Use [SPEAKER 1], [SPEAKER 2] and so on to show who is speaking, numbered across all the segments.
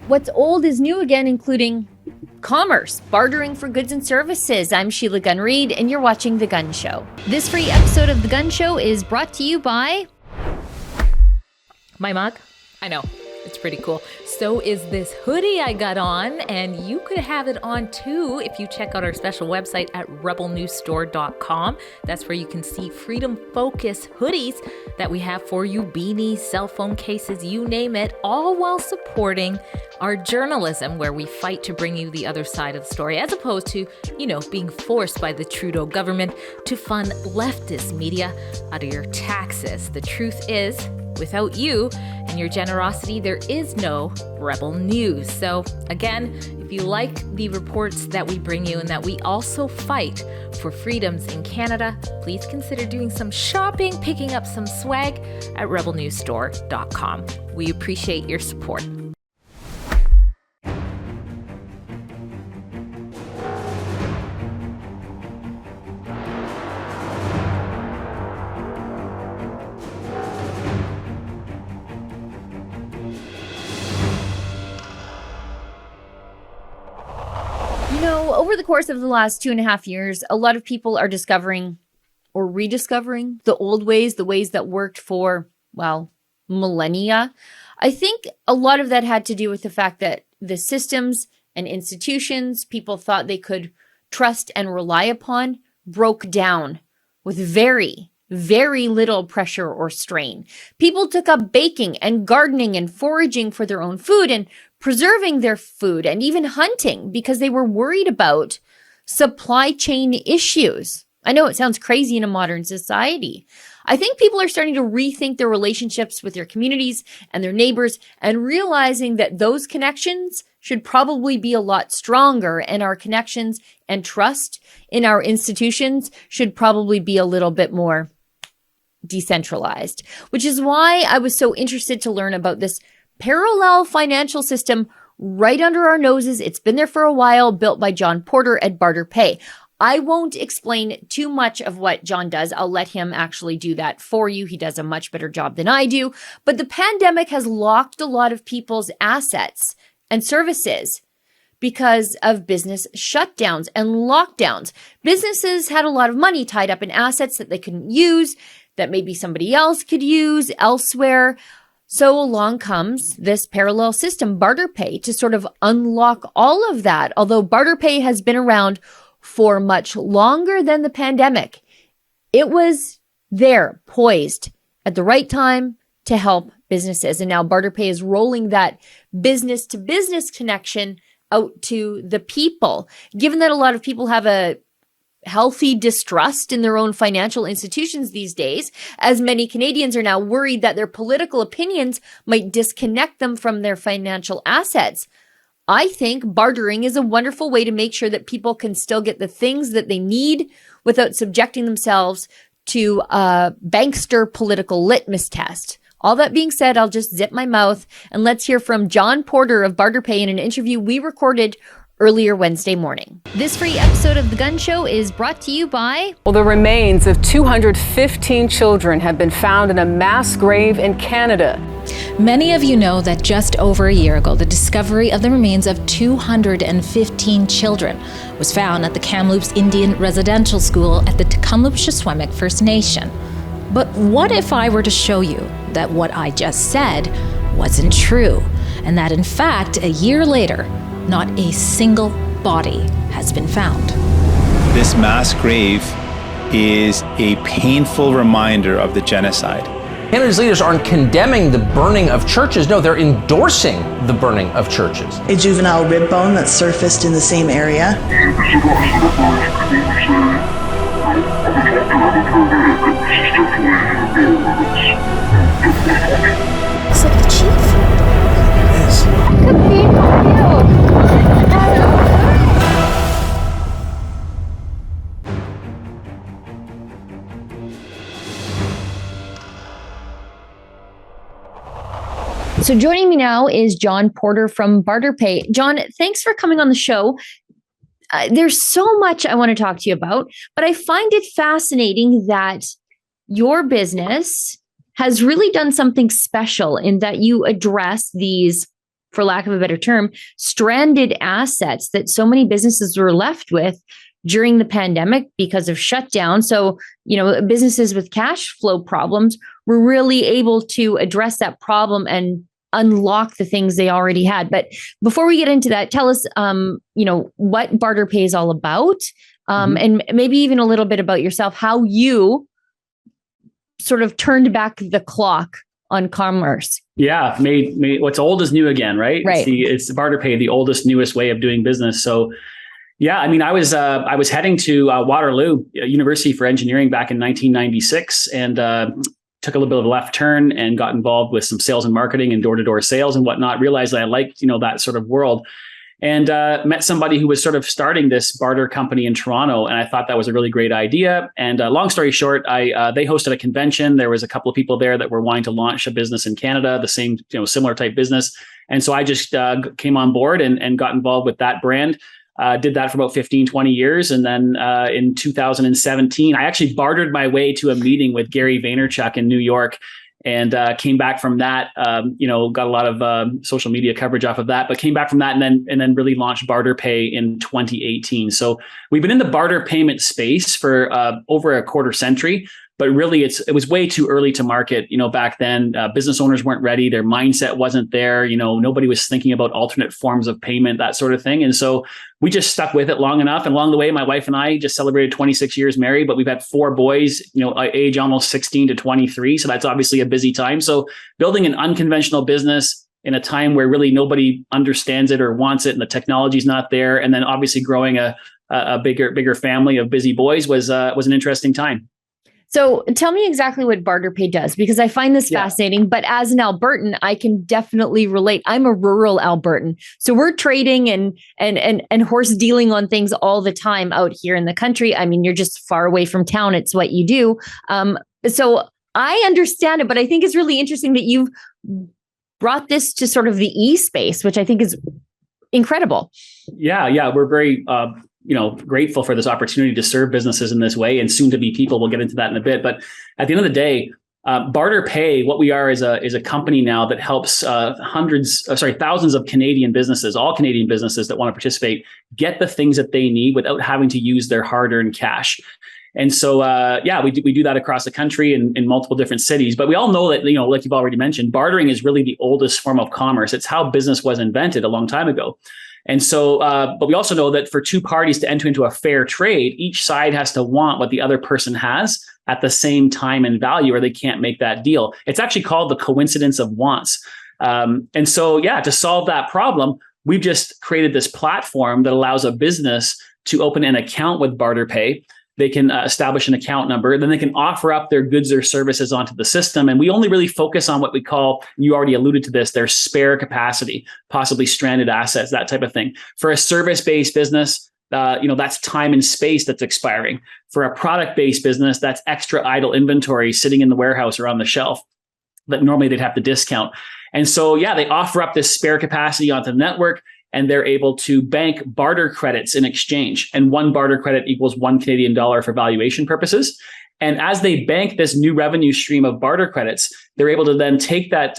[SPEAKER 1] What's old is new again, including commerce, bartering for goods and services. I'm Sheila Gunn Reid, and you're watching The Gun Show. This free episode of The Gun Show is brought to you by
[SPEAKER 2] my mug. I know, it's pretty cool. So is this hoodie I got on, and you could have it on too if you check out our special website at rebelnewsstore.com. That's where you can see Freedom Focus hoodies that we have for you, beanies, cell phone cases, you name it, all while supporting our journalism, where we fight to bring you the other side of the story, as opposed to, being forced by the Trudeau government to fund leftist media out of your taxes. The truth is, without you and your generosity, there is no Rebel News. So again, if you like the reports that we bring you and that we also fight for freedoms in Canada, please consider doing some shopping, picking up some swag at rebelnewsstore.com. We appreciate your support.
[SPEAKER 1] Over the course of the last 2.5 years, a lot of people are discovering or rediscovering the old ways, the ways that worked for, millennia. I think a lot of that had to do with the fact that the systems and institutions people thought they could trust and rely upon broke down with very, very little pressure or strain. People took up baking and gardening and foraging for their own food and preserving their food and even hunting because they were worried about supply chain issues. I know it sounds crazy in a modern society. I think people are starting to rethink their relationships with their communities and their neighbors and realizing that those connections should probably be a lot stronger, and our connections and trust in our institutions should probably be a little bit more decentralized, which is why I was so interested to learn about this parallel financial system right under our noses. It's been there for a while, built by John Porter at BarterPay. I won't explain too much of what John does. I'll let him actually do that for you. He does a much better job than I do. But the pandemic has locked a lot of people's assets and services because of business shutdowns and lockdowns. Businesses had a lot of money tied up in assets that they couldn't use, that maybe somebody else could use elsewhere. So along comes this parallel system, BarterPay, to sort of unlock all of that. Although BarterPay has been around for much longer than the pandemic, it was there, poised at the right time to help businesses. And now BarterPay is rolling that business-to-business connection out to the people. Given that a lot of people have a healthy distrust in their own financial institutions these days, as many Canadians are now worried that their political opinions might disconnect them from their financial assets, I think bartering is a wonderful way to make sure that people can still get the things that they need without subjecting themselves to a bankster political litmus test. All that being said, I'll just zip my mouth and let's hear from John Porter of BarterPay in an interview we recorded earlier Wednesday morning. This free episode of The Gun Show is brought to you by...
[SPEAKER 3] Well, the remains of 215 children have been found in a mass grave in Canada.
[SPEAKER 2] Many of you know that just over a year ago, the discovery of the remains of 215 children was found at the Kamloops Indian Residential School at the Tecumseh First Nation. But what if I were to show you that what I just said wasn't true, and that in fact, a year later, not a single body has been found?
[SPEAKER 4] This mass grave is a painful reminder of the genocide.
[SPEAKER 5] Canada's leaders aren't condemning the burning of churches. No, they're endorsing the burning of churches.
[SPEAKER 6] A juvenile rib bone that surfaced in the same area.
[SPEAKER 1] It's like the chief.
[SPEAKER 4] It is.
[SPEAKER 1] Could be you. So joining me now is John Porter from BarterPay. John, thanks for coming on the show. There's so much I want to talk to you about, but I find it fascinating that your business has really done something special in that you address these for lack of a better term, stranded assets that so many businesses were left with during the pandemic because of shutdown. So, businesses with cash flow problems were really able to address that problem and unlock the things they already had. But before we get into that, tell us, what BarterPay is all about, and maybe even a little bit about yourself, how you sort of turned back the clock on commerce.
[SPEAKER 7] Yeah, made what's old is new again, right?
[SPEAKER 1] Right.
[SPEAKER 7] It's the BarterPay, the oldest, newest way of doing business. So, yeah, I mean, I was heading to Waterloo University for engineering back in 1996, and took a little bit of a left turn and got involved with some sales and marketing and door-to-door sales and whatnot. Realized that I liked that sort of world, and met somebody who was sort of starting this barter company in Toronto, and I thought that was a really great idea. And long story short, they hosted a convention. There was a couple of people there that were wanting to launch a business in Canada, the same similar type business, and so I just came on board and got involved with that brand. Did that for about 15, 20 years. And then in 2017, I actually bartered my way to a meeting with Gary Vaynerchuk in New York, and came back from that, got a lot of social media coverage off of that, but came back from that and then really launched BarterPay in 2018. So we've been in the barter payment space for over a quarter century. But really, it was way too early to market. Back then, business owners weren't ready. Their mindset wasn't there. Nobody was thinking about alternate forms of payment, that sort of thing. And so we just stuck with it long enough. And along the way, my wife and I just celebrated 26 years married, but we've had 4 boys, age almost 16 to 23. So that's obviously a busy time. So building an unconventional business in a time where really nobody understands it or wants it, and the technology's not there, and then obviously growing a bigger family of busy boys was an interesting time.
[SPEAKER 1] So tell me exactly what BarterPay does, because I find this fascinating, but as an Albertan, I can definitely relate. I'm a rural Albertan. So we're trading and horse dealing on things all the time out here in the country. I mean, you're just far away from town. It's what you do. So I understand it, but I think it's really interesting that you've brought this to sort of the e-space, which I think is incredible.
[SPEAKER 7] Yeah. We're very, grateful for this opportunity to serve businesses in this way, and soon to be people. We'll get into that in a bit. But at the end of the day, BarterPay, what we are is a company now that helps thousands of Canadian businesses, all Canadian businesses that want to participate, get the things that they need without having to use their hard-earned cash. And so, we do that across the country in multiple different cities. But we all know that, like you've already mentioned, bartering is really the oldest form of commerce. It's how business was invented a long time ago. And so, but we also know that for two parties to enter into a fair trade, each side has to want what the other person has at the same time and value, or they can't make that deal. It's actually called the coincidence of wants. And so, to solve that problem, we've just created this platform that allows a business to open an account with BarterPay. They can establish an account number, then they can offer up their goods or services onto the system. And we only really focus on what we call, you already alluded to this, their spare capacity, possibly stranded assets, that type of thing. For a service-based business, that's time and space that's expiring. For a product-based business, that's extra idle inventory sitting in the warehouse or on the shelf that normally they'd have to discount. And so, they offer up this spare capacity onto the network, and they're able to bank barter credits in exchange. And one barter credit equals $1 Canadian for valuation purposes. And as they bank this new revenue stream of barter credits, they're able to then take that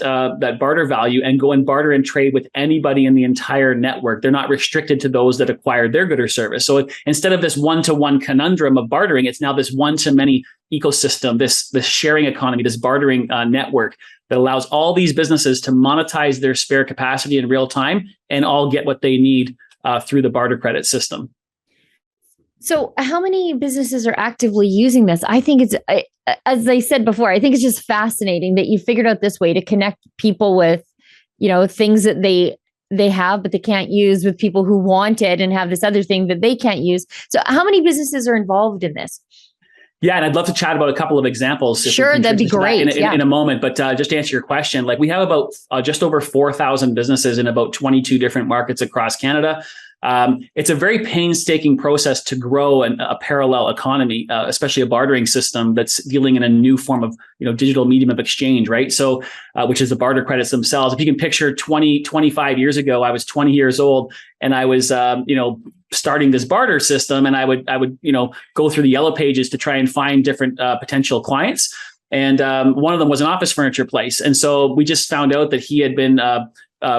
[SPEAKER 7] barter value and go and barter and trade with anybody in the entire network. They're not restricted to those that acquired their good or service. So instead of this one-to-one conundrum of bartering, it's now this one-to-many ecosystem, this sharing economy, this bartering network that allows all these businesses to monetize their spare capacity in real time and all get what they need through the barter credit system.
[SPEAKER 1] So how many businesses are actively using this? I think it's, as I said before, I think it's just fascinating that you figured out this way to connect people with, things that they have, but they can't use, with people who want it and have this other thing that they can't use. So how many businesses are involved in this?
[SPEAKER 7] Yeah, and I'd love to chat about a couple of examples.
[SPEAKER 1] Sure, that'd be great.
[SPEAKER 7] In a moment. But just to answer your question, we have about just over 4,000 businesses in about 22 different markets across Canada. It's a very painstaking process to grow a parallel economy, especially a bartering system that's dealing in a new form of digital medium of exchange, right? So, which is the barter credits themselves. If you can picture 25 years ago, I was 20 years old, and I was starting this barter system, and I would go through the yellow pages to try and find different potential clients. And one of them was an office furniture place. And so we just found out that he had been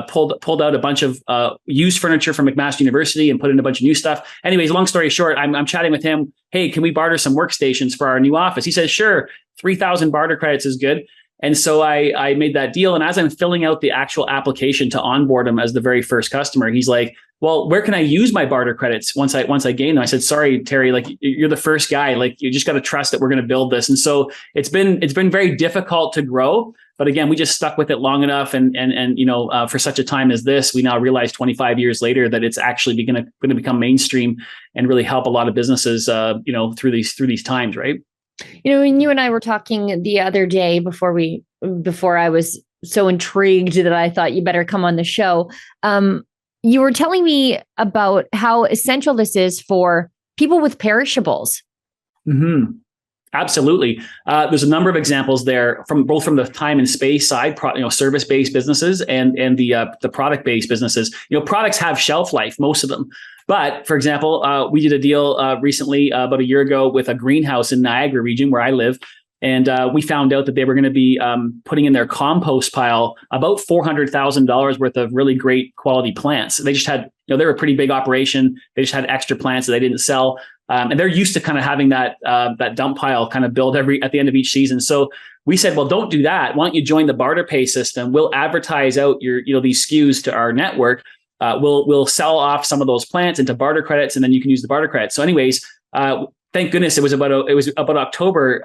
[SPEAKER 7] pulled out a bunch of used furniture from McMaster University and put in a bunch of new stuff. Anyways, long story short, I'm chatting with him. Hey, can we barter some workstations for our new office? He says, sure, 3,000 barter credits is good. And so I made that deal. And as I'm filling out the actual application to onboard him as the very first customer, he's like, well, where can I use my barter credits once I gain them? I said, sorry, Terry, like you're the first guy, like you just got to trust that we're going to build this. And so it's been very difficult to grow. But again, we just stuck with it long enough. And for such a time as this, we now realize 25 years later that it's actually going to become mainstream and really help a lot of businesses, through these times, right?
[SPEAKER 1] When you and I were talking the other day before I was so intrigued that I thought you better come on the show, you were telling me about how essential this is for people with perishables.
[SPEAKER 7] Mm-hmm. Absolutely. There's a number of examples there from the time and space side, service-based businesses and the product-based businesses. Products have shelf life, most of them. But for example, we did a deal recently about a year ago with a greenhouse in Niagara region where I live. And we found out that they were going to be putting in their compost pile about $400,000 worth of really great quality plants. They just had, they're a pretty big operation. They just had extra plants that they didn't sell. And they're used to kind of having that dump pile kind of build at the end of each season. So we said, well, don't do that. Why don't you join the BarterPay system? We'll advertise out these SKUs to our network. We'll sell off some of those plants into barter credits, and then you can use the barter credits. So anyways, thank goodness it was about October,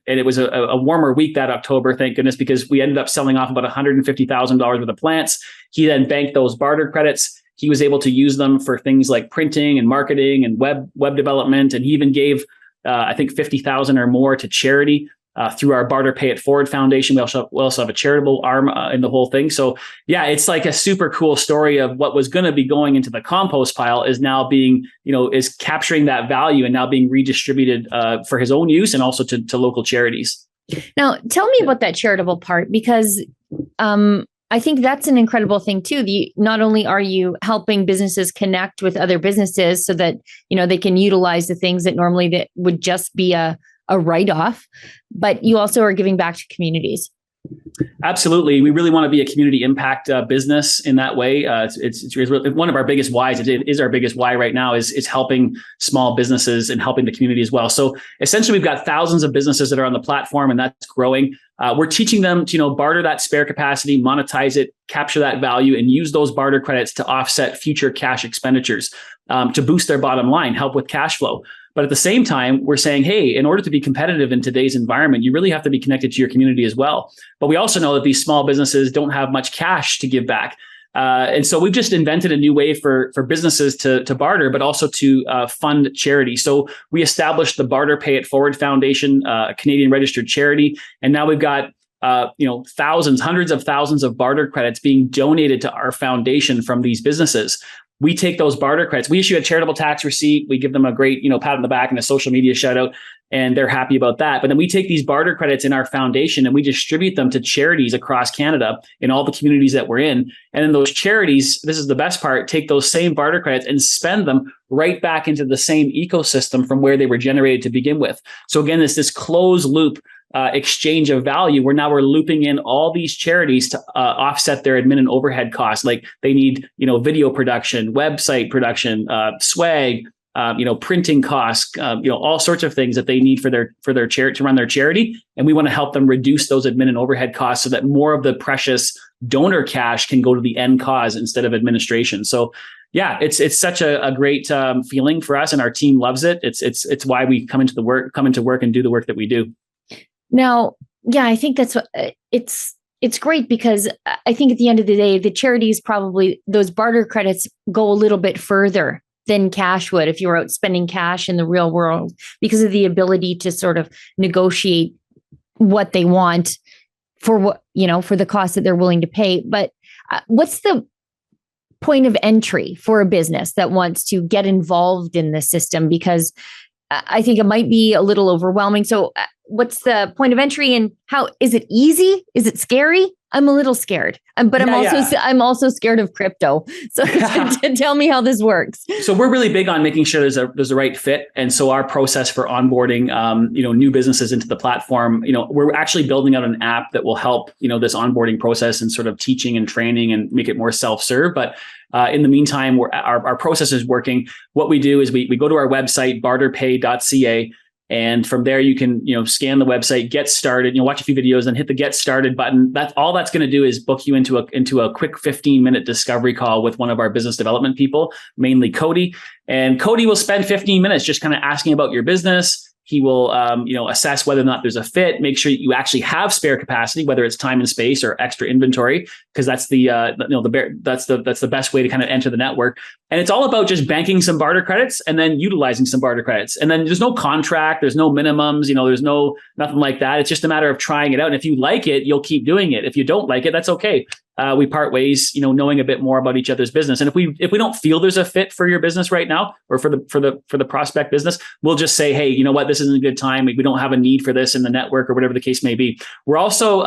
[SPEAKER 7] and it was a warmer week that October. Thank goodness, because we ended up selling off about $150,000 worth of plants. He then banked those barter credits. He was able to use them for things like printing and marketing and web development, and he even gave I think $50,000 or more to charity through our BarterPay It Forward Foundation. We also have a charitable arm in the whole thing. So yeah, it's like a super cool story of what was going to be going into the compost pile is now being, is capturing that value and now being redistributed for his own use and also to local charities.
[SPEAKER 1] Now, tell me about that charitable part, because I think that's an incredible thing too. Not only are you helping businesses connect with other businesses so that, they can utilize the things that normally that would just be a write-off, but you also are giving back to communities.
[SPEAKER 7] Absolutely. We really want to be a community impact business in that way. It's really one of our biggest whys. It is our biggest why right now is helping small businesses and helping the community as well. So essentially, we've got thousands of businesses that are on the platform, and that's growing. We're teaching them to, barter that spare capacity, monetize it, capture that value, and use those barter credits to offset future cash expenditures, to boost their bottom line, help with cash flow. But at the same time, we're saying, hey, in order to be competitive in today's environment, you really have to be connected to your community as well. But we also know that these small businesses don't have much cash to give back. And so we've just invented a new way for businesses to barter, but also to fund charity. So we established the BarterPay It Forward Foundation, a Canadian registered charity. And now we've got thousands, hundreds of thousands of barter credits being donated to our foundation from these businesses. We take those barter credits. We issue a charitable tax receipt. We give them a great, pat on the back and a social media shout out, and they're happy about that. But then we take these barter credits in our foundation and we distribute them to charities across Canada in all the communities that we're in. And then those charities, this is the best part, take those same barter credits and spend them right back into the same ecosystem from where they were generated to begin with. So again, this closed loop exchange of value, where now we're looping in all these charities to offset their admin and overhead costs. Like they need, video production, website production, swag, printing costs, all sorts of things that they need for their charity to run their charity. And we want to help them reduce those admin and overhead costs so that more of the precious donor cash can go to the end cause instead of administration. So yeah, it's such a great feeling for us, and our team loves it. It's why we come into work and do the work that we do.
[SPEAKER 1] Now, yeah, I think that's what it's great, because I think at the end of the day, the charities probably, those barter credits go a little bit further than cash would if you were out spending cash in the real world, because of the ability to sort of negotiate what they want for what, for the cost that they're willing to pay. But what's the point of entry for a business that wants to get involved in the system? Because I think it might be a little overwhelming. So what's the point of entry, and how is it easy? Is it scary? I'm a little scared, but I'm also scared of crypto. So tell me how this works.
[SPEAKER 7] So we're really big on making sure there's a right fit, and so our process for onboarding, new businesses into the platform, we're actually building out an app that will help, this onboarding process and sort of teaching and training and make it more self-serve. But in the meantime, our process is working. What we do is we go to our website, barterpay.ca. And from there, you can, scan the website, get started, watch a few videos, and hit the get started button. That's going to do is book you into a quick 15-minute discovery call with one of our business development people, mainly Cody. And Cody will spend 15 minutes just kind of asking about your business. He will, assess whether or not there's a fit, make sure you actually have spare capacity, whether it's time and space or extra inventory, because that's the best way to kind of enter the network. And it's all about just banking some barter credits and then utilizing some barter credits. And then there's no contract, there's no minimums, there's nothing like that. It's just a matter of trying it out. And if you like it, you'll keep doing it. If you don't like it, that's okay. We part ways, knowing a bit more about each other's business. And if we don't feel there's a fit for your business right now, or for the prospect business, we'll just say, hey, you know what, this isn't a good time. We don't have a need for this in the network, or whatever the case may be. We're also,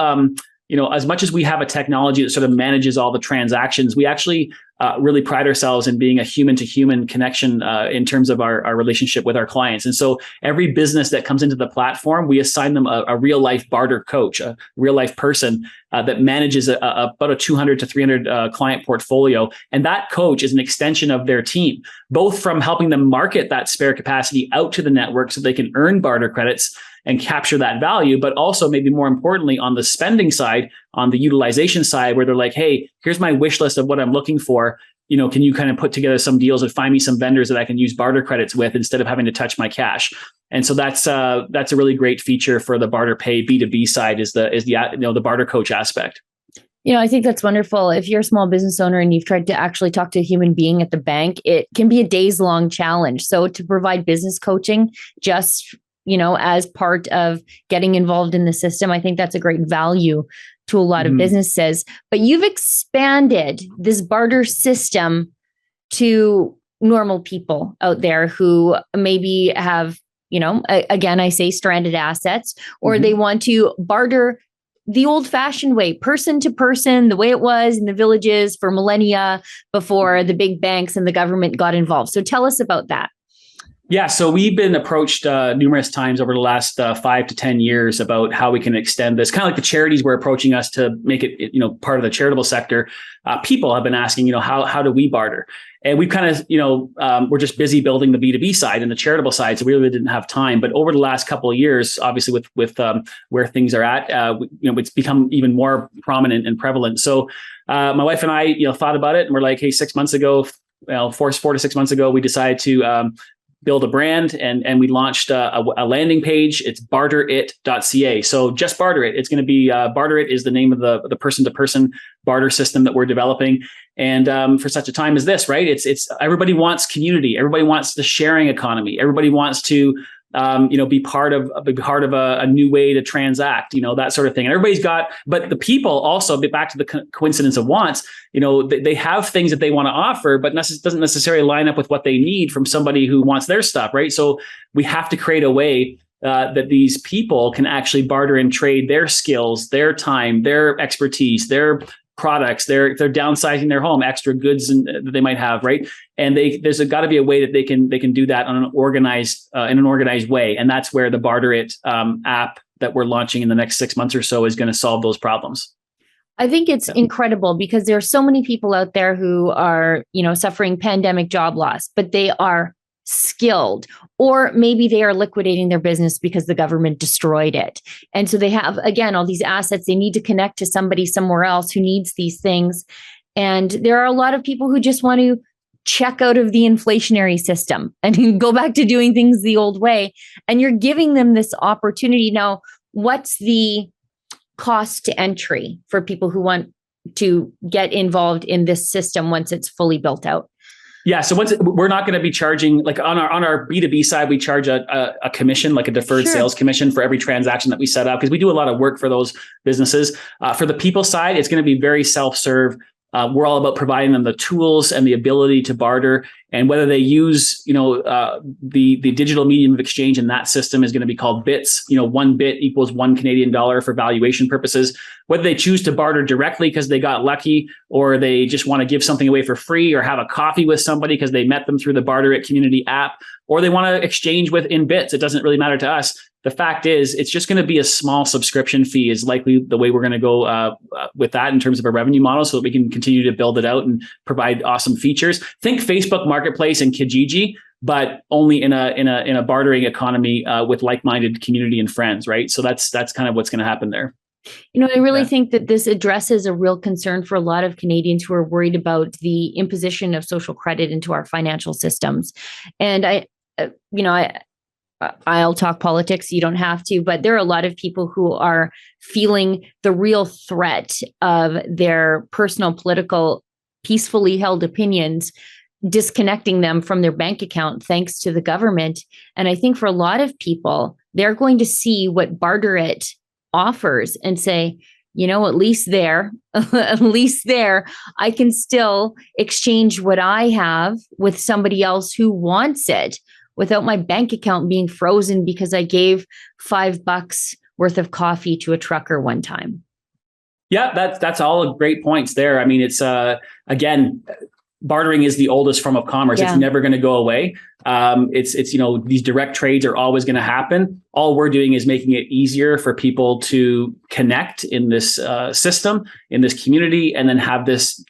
[SPEAKER 7] as much as we have a technology that sort of manages all the transactions, we actually really pride ourselves in being a human-to-human connection in terms of our relationship with our clients. And so every business that comes into the platform, we assign them a real-life barter coach, a real-life person that manages about a 200 to 300 client portfolio. And that coach is an extension of their team, both from helping them market that spare capacity out to the network so they can earn barter credits and capture that value, but also maybe more importantly on the spending side, on the utilization side, where they're like, hey, here's my wish list of what I'm looking for. Can you kind of put together some deals and find me some vendors that I can use barter credits with instead of having to touch my cash? And so that's a really great feature for the BarterPay B2B side is the barter coach aspect.
[SPEAKER 1] I think that's wonderful. If you're a small business owner and you've tried to actually talk to a human being at the bank, it can be a days-long challenge. So to provide business coaching just as part of getting involved in the system, I think that's a great value to a lot of businesses. But you've expanded this barter system to normal people out there who maybe have, again, I say stranded assets, or they want to barter the old-fashioned way, person to person, the way it was in the villages for millennia before the big banks and the government got involved. So tell us about that.
[SPEAKER 7] Yeah, so we've been approached numerous times over the last 5 to 10 years about how we can extend this. Kind of like the charities were approaching us to make it, part of the charitable sector. People have been asking, how do we barter? And we've kind of, we're just busy building the B2B side and the charitable side, so we really didn't have time. But over the last couple of years, obviously with where things are at, it's become even more prominent and prevalent. So my wife and I, thought about it, and we're like, hey, 6 months ago, 4 to 6 months ago, we decided to build a brand, and we launched a landing page. It's barterit.ca. So just barter it. It's going to be BarterIt is the name of the person-to-person barter system that we're developing. And for such a time as this, right? It's everybody wants community. Everybody wants the sharing economy. Everybody wants to be part of a new way to transact, that sort of thing. And but the people also, back to the coincidence of wants, they have things that they want to offer, but doesn't necessarily line up with what they need from somebody who wants their stuff, right? So we have to create a way that these people can actually barter and trade their skills, their time, their expertise, their products, they're downsizing their home, extra goods that they might have, right? And there's got to be a way that they can do that on an organized way, and that's where the BarterIt app that we're launching in the next 6 months or so is going to solve those problems.
[SPEAKER 1] I think it's incredible because there are so many people out there who are, suffering pandemic job loss, but they are skilled, or maybe they are liquidating their business because the government destroyed it. And so they have, again, all these assets. They need to connect to somebody somewhere else who needs these things. And there are a lot of people who just want to check out of the inflationary system and go back to doing things the old way. And you're giving them this opportunity. Now, what's the cost to entry for people who want to get involved in this system once it's fully built out?
[SPEAKER 7] Yeah, so we're not going to be charging, like on our B2B side, we charge a commission, like a deferred sales commission for every transaction that we set up, because we do a lot of work for those businesses. For the people side, it's going to be very self-serve. We're all about providing them the tools and the ability to barter. And whether they use, the digital medium of exchange in that system is going to be called bits. 1 bit equals 1 Canadian dollar for valuation purposes. Whether they choose to barter directly because they got lucky, or they just want to give something away for free, or have a coffee with somebody because they met them through the Barter It community app, or they want to exchange in bits. It doesn't really matter to us. The fact is, it's just going to be a small subscription fee is likely the way we're going to go with that in terms of a revenue model, so that we can continue to build it out and provide awesome features. Think Facebook Marketplace and Kijiji, but only in a bartering economy with like-minded community and friends, right? So that's kind of what's going to happen there.
[SPEAKER 1] I really think that this addresses a real concern for a lot of Canadians who are worried about the imposition of social credit into our financial systems. And I'll talk politics. You don't have to, but there are a lot of people who are feeling the real threat of their personal, political, peacefully held opinions disconnecting them from their bank account thanks to the government. And I think for a lot of people, they're going to see what Barter It offers and say, at least there, I can still exchange what I have with somebody else who wants it, without my bank account being frozen because I gave $5 worth of coffee to a trucker one time.
[SPEAKER 7] Yeah, that's all great points there. I mean, it's again, bartering is the oldest form of commerce. Yeah. It's never going to go away. It's these direct trades are always going to happen. All we're doing is making it easier for people to connect in this system, in this community, and then have this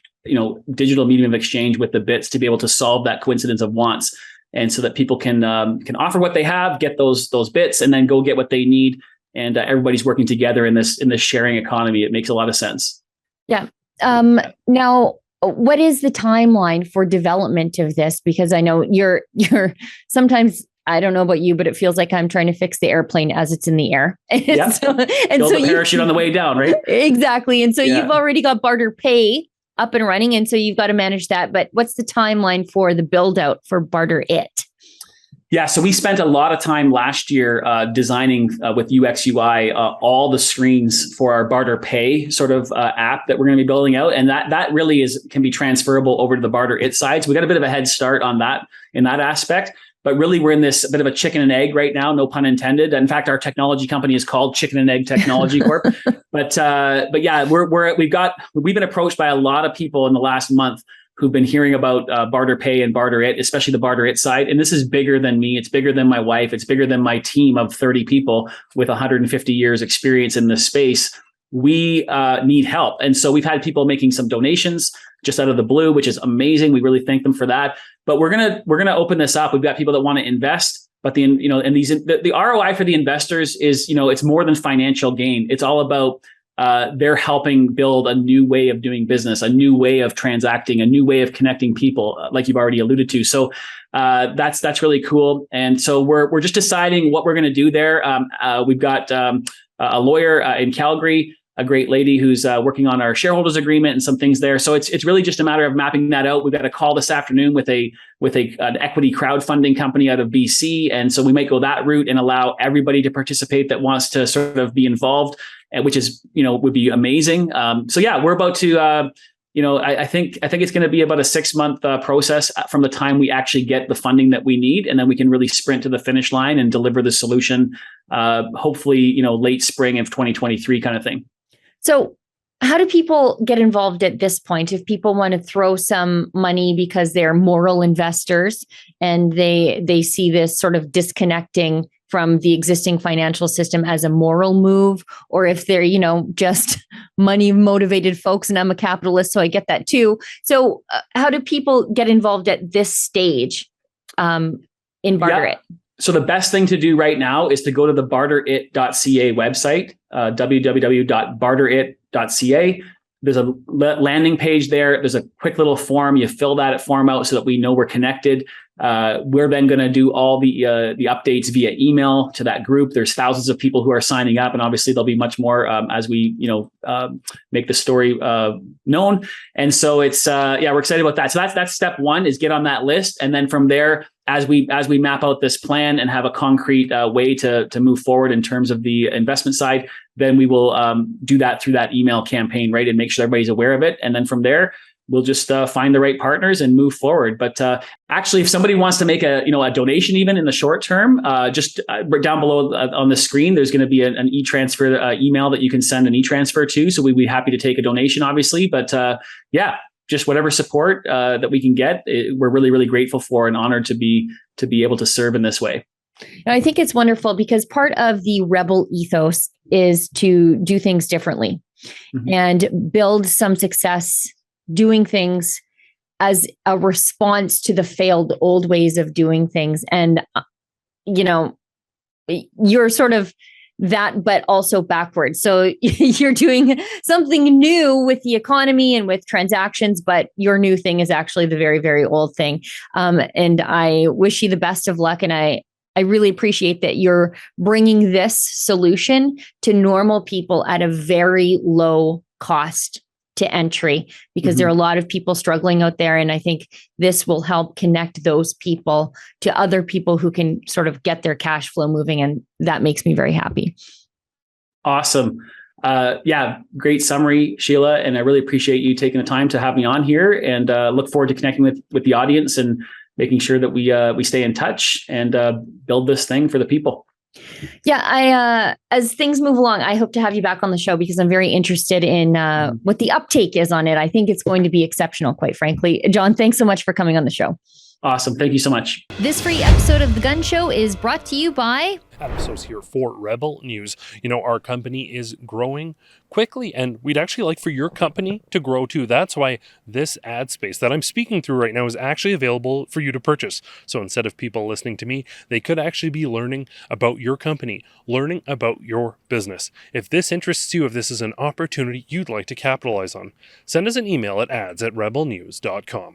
[SPEAKER 7] digital medium of exchange with the bits to be able to solve that coincidence of wants. And so that people can offer what they have, get those bits, and then go get what they need. And everybody's working together in this sharing economy. It makes a lot of sense.
[SPEAKER 1] Yeah. Now, what is the timeline for development of this? Because I know you're sometimes, I don't know about you, but it feels like I'm trying to fix the airplane as it's in the air.
[SPEAKER 7] Yeah. Build the parachute on the way down, right?
[SPEAKER 1] Exactly. And so you've already got BarterPay up and running, and so you've got to manage that. But what's the timeline for the build out for Barter It?
[SPEAKER 7] Yeah, so we spent a lot of time last year designing with UX UI all the screens for our BarterPay sort of app that we're going to be building out, and that really can be transferable over to the Barter It side. So we got a bit of a head start on that in that aspect. But really, we're in this bit of a chicken and egg right now, no pun intended. In fact, our technology company is called Chicken and Egg Technology Corp. But yeah, we've been approached by a lot of people in the last month who've been hearing about BarterPay and Barter It, especially the Barter It side. And this is bigger than me. It's bigger than my wife. It's bigger than my team of 30 people with 150 years experience in this space. We need help. And so we've had people making some donations just out of the blue, which is amazing. We really thank them for that. But we're gonna open this up. We've got people that want to invest, but the ROI for the investors is, it's more than financial gain. It's all about they're helping build a new way of doing business, a new way of transacting, a new way of connecting people, like you've already alluded to. So that's really cool. And so we're just deciding what we're going to do there. We've got a lawyer in Calgary, a great lady who's working on our shareholders agreement and some things there. So it's really just a matter of mapping that out. We've got a call this afternoon with an equity crowdfunding company out of BC. And so we might go that route and allow everybody to participate that wants to sort of be involved, which is, would be amazing. So yeah, we're about to, I think it's going to be about a 6-month process from the time we actually get the funding that we need. And then we can really sprint to the finish line and deliver the solution, hopefully, late spring of 2023 kind of thing.
[SPEAKER 1] So how do people get involved at this point? If people want to throw some money because they're moral investors and they see this sort of disconnecting from the existing financial system as a moral move, or if they're, just money motivated folks, and I'm a capitalist, so I get that too. So how do people get involved at this stage in Barter It?
[SPEAKER 7] So the best thing to do right now is to go to the barterit.ca website, www.barterit.ca. There's a landing page there. There's a quick little form. You fill that form out so that we know we're connected. We're then going to do all the updates via email to that group. There's thousands of people who are signing up, and obviously there'll be much more as we make the story known. And so it's we're excited about that. So that's step one, is get on that list, and then from there, as we map out this plan and have a concrete way to move forward in terms of the investment side, then we will do that through that email campaign, right, and make sure everybody's aware of it. And then from there, we'll just find the right partners and move forward. But actually, if somebody wants to make a donation, even in the short term, just down below on the screen, there's going to be an e-transfer email that you can send an e-transfer to. So we'd be happy to take a donation, obviously. But just whatever support that we can get, we're really, really grateful for and honored to be able to serve in this way.
[SPEAKER 1] I think it's wonderful because part of the Rebel ethos is to do things differently and build some success doing things as a response to the failed old ways of doing things. And, you're sort of that, but also backwards. So you're doing something new with the economy and with transactions, but your new thing is actually the very, very old thing. And I wish you the best of luck. And I really appreciate that you're bringing this solution to normal people at a very low cost to entry, because there are a lot of people struggling out there. And I think this will help connect those people to other people who can sort of get their cash flow moving. And that makes me very happy.
[SPEAKER 7] Awesome. Great summary, Sheila. And I really appreciate you taking the time to have me on here, and look forward to connecting with the audience and making sure that we stay in touch and build this thing for the people.
[SPEAKER 1] Yeah, as things move along, I hope to have you back on the show because I'm very interested in what the uptake is on it. I think it's going to be exceptional, quite frankly. John, thanks so much for coming on the show.
[SPEAKER 7] Awesome. Thank you so much.
[SPEAKER 1] This free episode of The Gun Show is brought to you by
[SPEAKER 8] Episodes here for Rebel News. Our company is growing quickly, and we'd actually like for your company to grow too. That's why this ad space that I'm speaking through right now is actually available for you to purchase. So instead of people listening to me, they could actually be learning about your company, learning about your business. If this interests you, if this is an opportunity you'd like to capitalize on, send us an email at ads@rebelnews.com.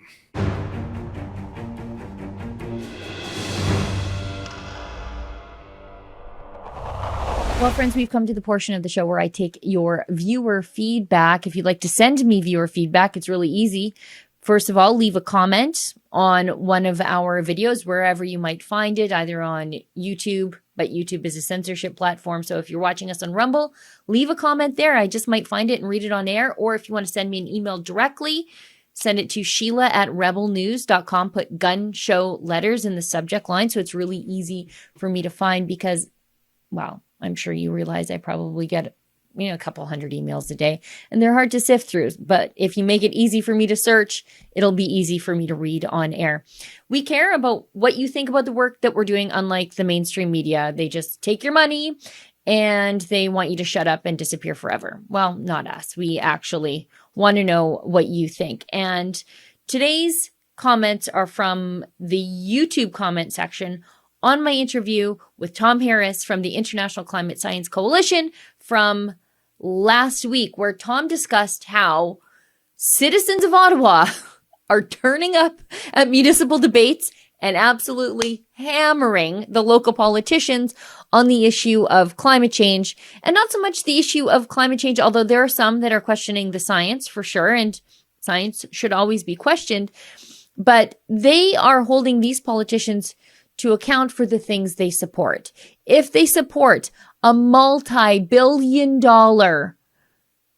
[SPEAKER 1] Well, friends, we've come to the portion of the show where I take your viewer feedback. If you'd like to send me viewer feedback, it's really easy. First of all, leave a comment on one of our videos, wherever you might find it, either on YouTube, but YouTube is a censorship platform. So if you're watching us on Rumble, leave a comment there. I just might find it and read it on air. Or if you want to send me an email directly, send it to Sheila@rebelnews.com. Put Gun Show Letters in the subject line. So it's really easy for me to find because, well, I'm sure you realize I probably get, a couple hundred emails a day, and they're hard to sift through. But if you make it easy for me to search, it'll be easy for me to read on air. We care about what you think about the work that we're doing, unlike the mainstream media. They just take your money and they want you to shut up and disappear forever. Well, not us. We actually want to know what you think. And today's comments are from the YouTube comment section on my interview with Tom Harris from the International Climate Science Coalition from last week, where Tom discussed how citizens of Ottawa are turning up at municipal debates and absolutely hammering the local politicians on the issue of climate change. And not so much the issue of climate change, although there are some that are questioning the science for sure, and science should always be questioned. But they are holding these politicians to account for the things they support. If they support a multi-billion-dollar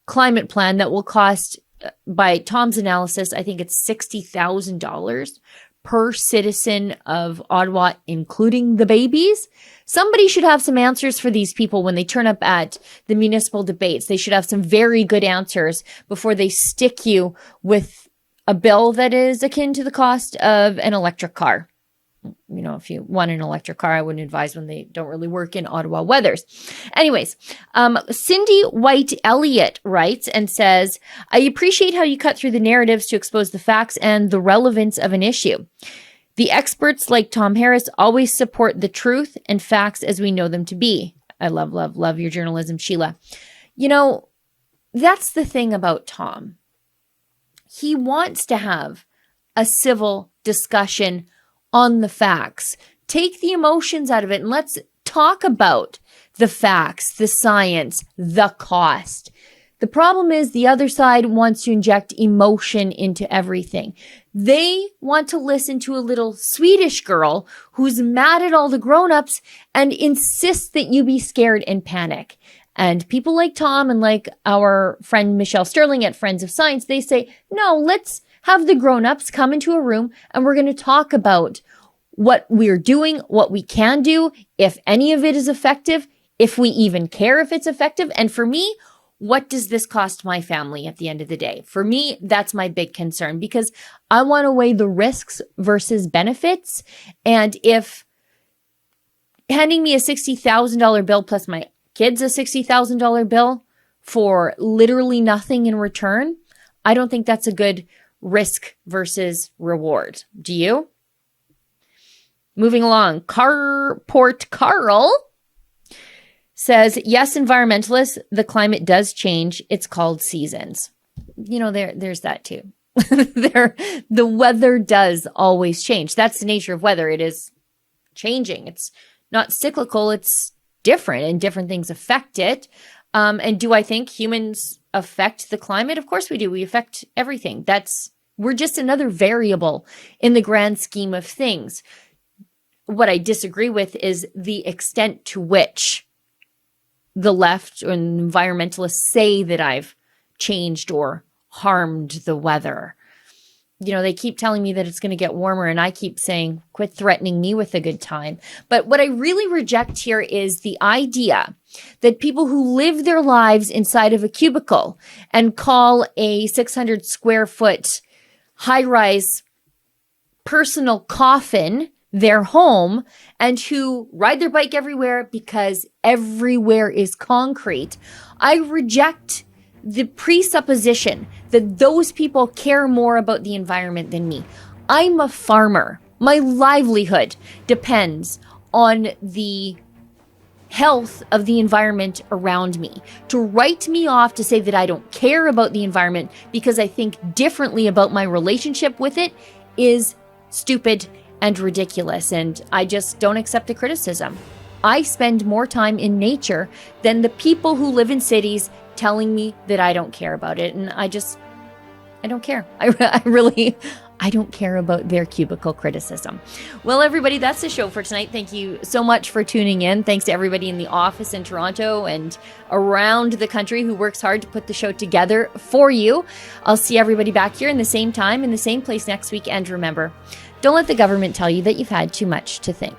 [SPEAKER 1] climate plan that will cost, by Tom's analysis, I think it's $60,000 per citizen of Ottawa, including the babies, somebody should have some answers for these people when they turn up at the municipal debates. They should have some very good answers before they stick you with a bill that is akin to the cost of an electric car. If you want an electric car, I wouldn't advise when they don't really work in Ottawa weathers. Anyways, Cindy White Elliott writes and says, I appreciate how you cut through the narratives to expose the facts and the relevance of an issue. The experts like Tom Harris always support the truth and facts as we know them to be. I love, love, love your journalism, Sheila. That's the thing about Tom. He wants to have a civil discussion on the facts. Take the emotions out of it and let's talk about the facts, the science, the cost. The problem is the other side wants to inject emotion into everything. They want to listen to a little Swedish girl who's mad at all the grown-ups and insists that you be scared and panic. And people like Tom and like our friend Michelle Sterling at Friends of Science, they say, no, let's have the grown-ups come into a room and we're going to talk about what we're doing, what we can do, if any of it is effective, if we even care if it's effective. And for me, what does this cost my family at the end of the day? For me, that's my big concern, because I want to weigh the risks versus benefits. And if handing me a $60,000 bill plus my kids a $60,000 bill for literally nothing in return, I don't think that's a good risk versus reward. Do you? Moving along, Carport Carl says, yes, environmentalists, the climate does change. It's called seasons. You know, there's that too. The weather does always change. That's the nature of weather. It is changing. It's not cyclical. It's different, and different things affect it. And do I think humans affect the climate? Of course we do. We affect everything. We're just another variable in the grand scheme of things. What I disagree with is the extent to which the left or environmentalists say that I've changed or harmed the weather. You know, they keep telling me that it's going to get warmer, and I keep saying, quit threatening me with a good time. But what I really reject here is the idea that people who live their lives inside of a cubicle and call a 600 square foot high-rise personal coffin their home, and who ride their bike everywhere because everywhere is concrete. I reject the presupposition that those people care more about the environment than me. I'm a farmer. My livelihood depends on the health of the environment around me. To write me off to say that I don't care about the environment because I think differently about my relationship with it is stupid and ridiculous, and I just don't accept the criticism. I spend more time in nature than the people who live in cities telling me that I don't care about it, and I don't care. I don't care about their cubicle criticism. Well, everybody, that's the show for tonight. Thank you so much for tuning in. Thanks to everybody in the office in Toronto and around the country who works hard to put the show together for you. I'll see everybody back here in the same time, in the same place next week. And remember, don't let the government tell you that you've had too much to think.